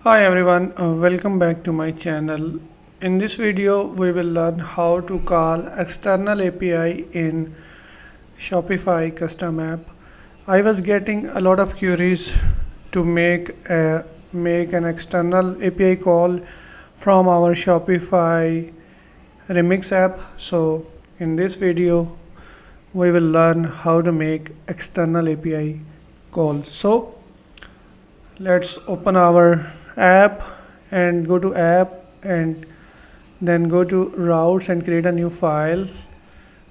Hi everyone, welcome back to my channel. In this video, we will learn how to call external API in Shopify custom app. I was getting a lot of queries to make an external API call from our Shopify Remix app. So in this video, we will learn how to make external API call. So let's open our app and go to app and then go to routes and create a new file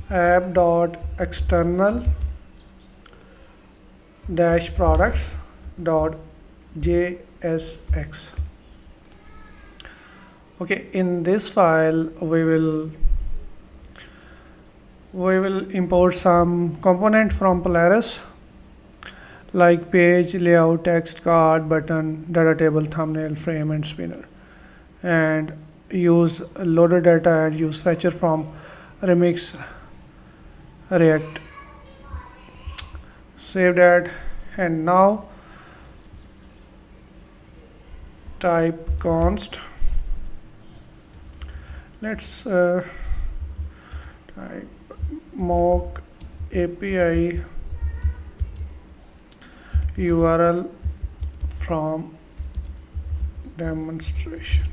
app.external dash products.jsx. Okay, in this file we will import some component from Polaris like page, layout, text, card, button, data table, thumbnail, frame, and spinner, and use loader data and use fetcher from Remix React. Save that, and now type const. Let's type mock API URL from demonstration.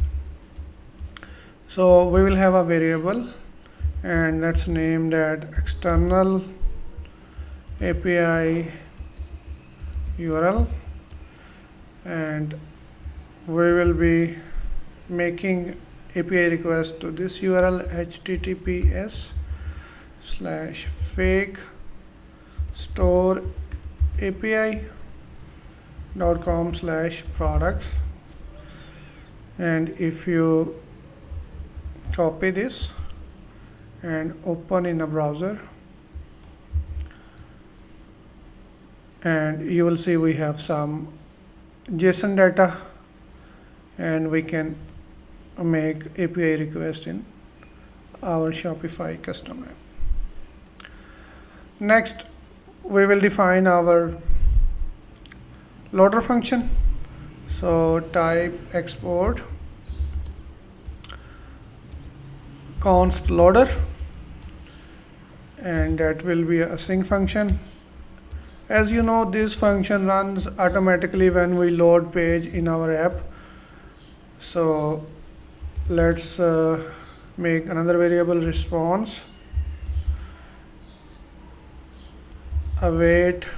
So we will have a variable and let's name that external API URL, and we will be making API request to this URL https:/fake store api.com/products, and if you copy this and open in a browser, and you will see we have some JSON data and we can make API request in our Shopify custom app. Next, we will define our loader function. So type export const loader, and that will be a async function. As you know, this function runs automatically when we load page in our app. So let's make another variable response await,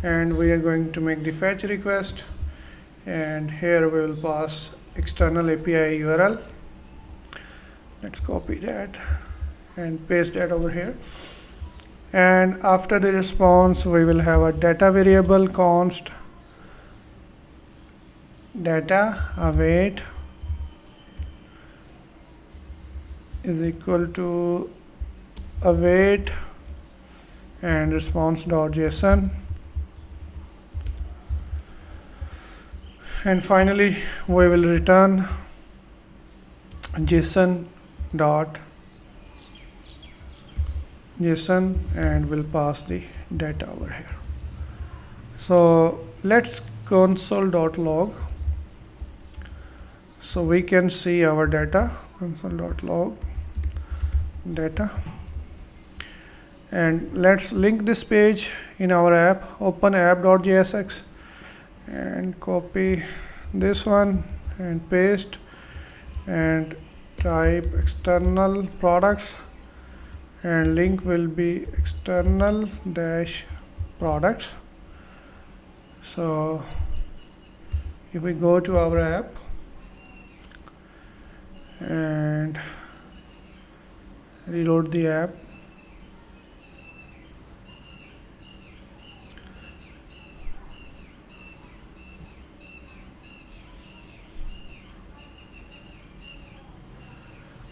and we are going to make the fetch request, and here we will pass external API URL. Let's copy that and paste that over here, and after the response we will have a data variable const data await is equal to await and response.json, and finally we will return json and we'll pass the data over here. So let's console.log so we can see our data. Console.log data, and let's link this page in our app. Open app.jsx and copy this one and paste and type external products, and link will be external dash products. So if we go to our app and reload the app,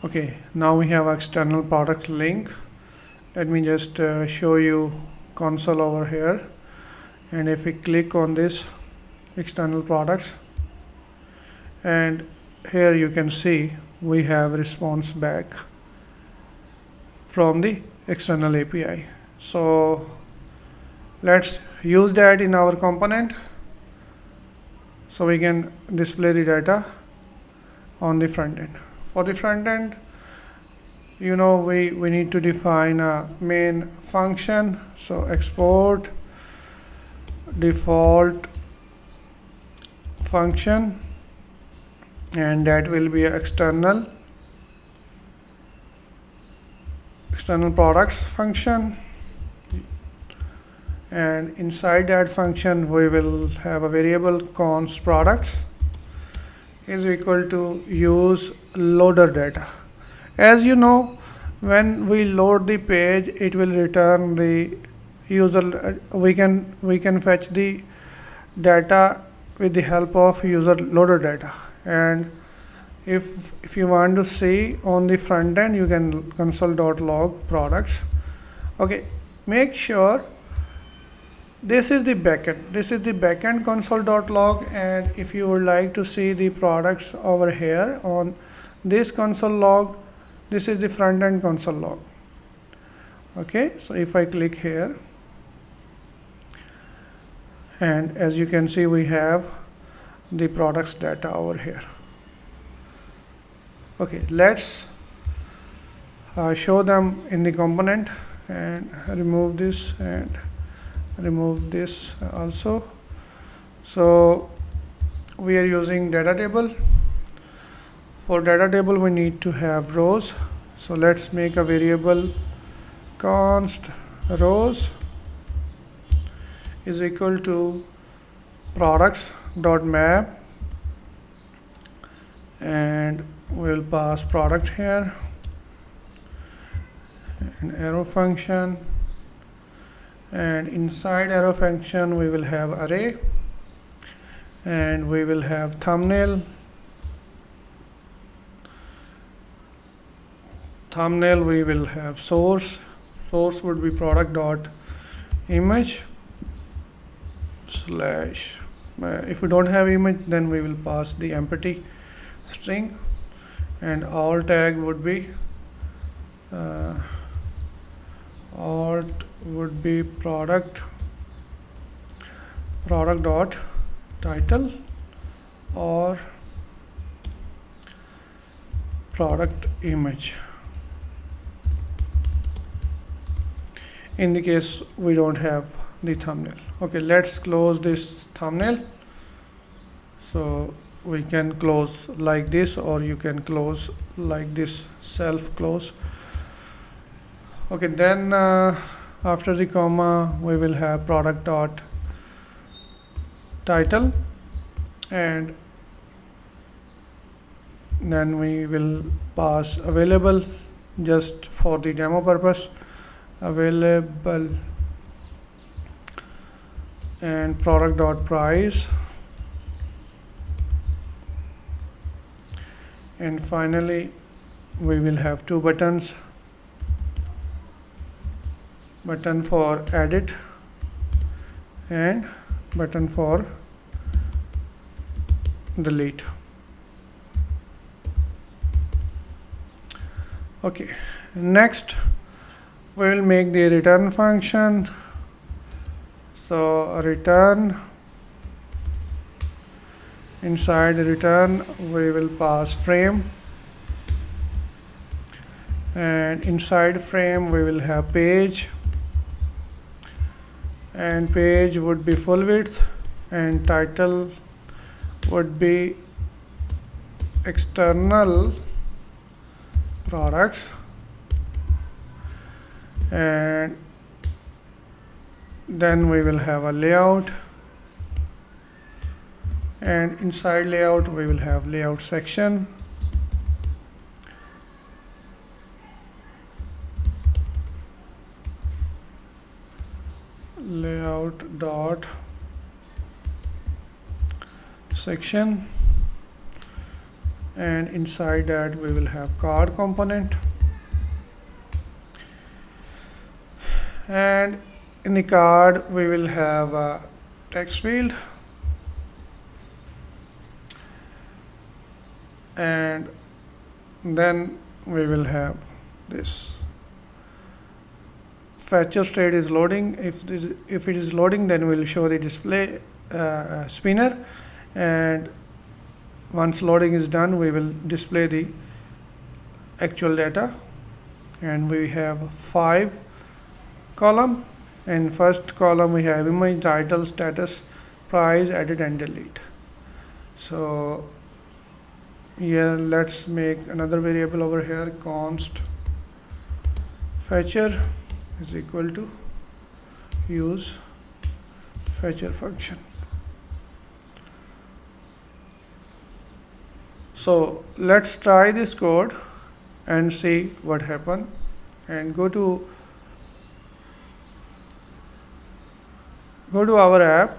okay, now we have external product link. Let me just show you console over here, and if we click on this external products, and here you can see we have response back from the external API. So let's use that in our component. so we can display the data on the front end. For the front end, we need to define a main function. So export default function, and that will be an external products function, and inside that function we will have a variable const products is equal to use loader data. As you know, when we load the page, it will return the user. We can fetch the data with the help of user loader data, and if you want to see on the front end, you can console.log products. Okay, make sure this is the backend console.log, and if you would like to see the products over here on this console log, this is the front end console log. Okay, so if I click here, and as you can see, we have the products data over here. Okay, let's show them in the component, and remove this and remove this also. So we are using DataTable. For DataTable, we need to have rows. So let's make a variable const rows is equal to products.map, and we'll pass product here, an arrow function, and inside arrow function we will have array, and we will have thumbnail. We will have source would be product.image slash, if we don't have image, then we will pass the empty string, and alt tag would be product dot title or product image, in the case we don't have the thumbnail. Okay, let's close this thumbnail. So we can close like this, or you can close like this, self close. Okay, then after the comma we will have product dot title, and then we will pass available, just for the demo purpose, available, and product dot price, and finally we will have two buttons, button for edit and button for delete. Okay, next we will make the return function. So return, inside return we will pass frame, and inside frame we will have page, and page would be full width, and title would be external products, and then we will have a layout, and inside layout we will have layout section, layout dot section, and inside that we will have card component, and in the card we will have a text field, and then we will have this fetcher state is loading. If it is loading, then we will show the display spinner. and once loading is done, we will display the actual data. And we have 5 column. In first column we have image, title, status, price, edit and delete. So here let's make another variable over here, const fetcher is equal to use fetcher function. So let's try this code and see what happened, and go to our app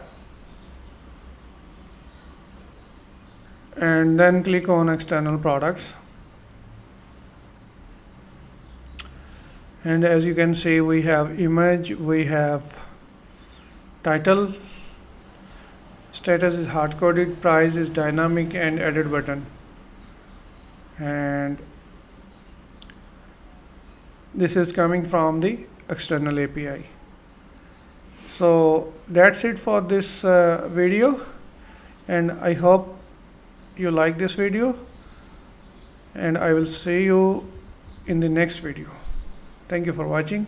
and then click on external products. And as you can see, we have image, we have title, status is hard coded, price is dynamic, and edit button. And this is coming from the external API. So that's it for this video, and I hope you like this video, and I will see you in the next video. Thank you for watching.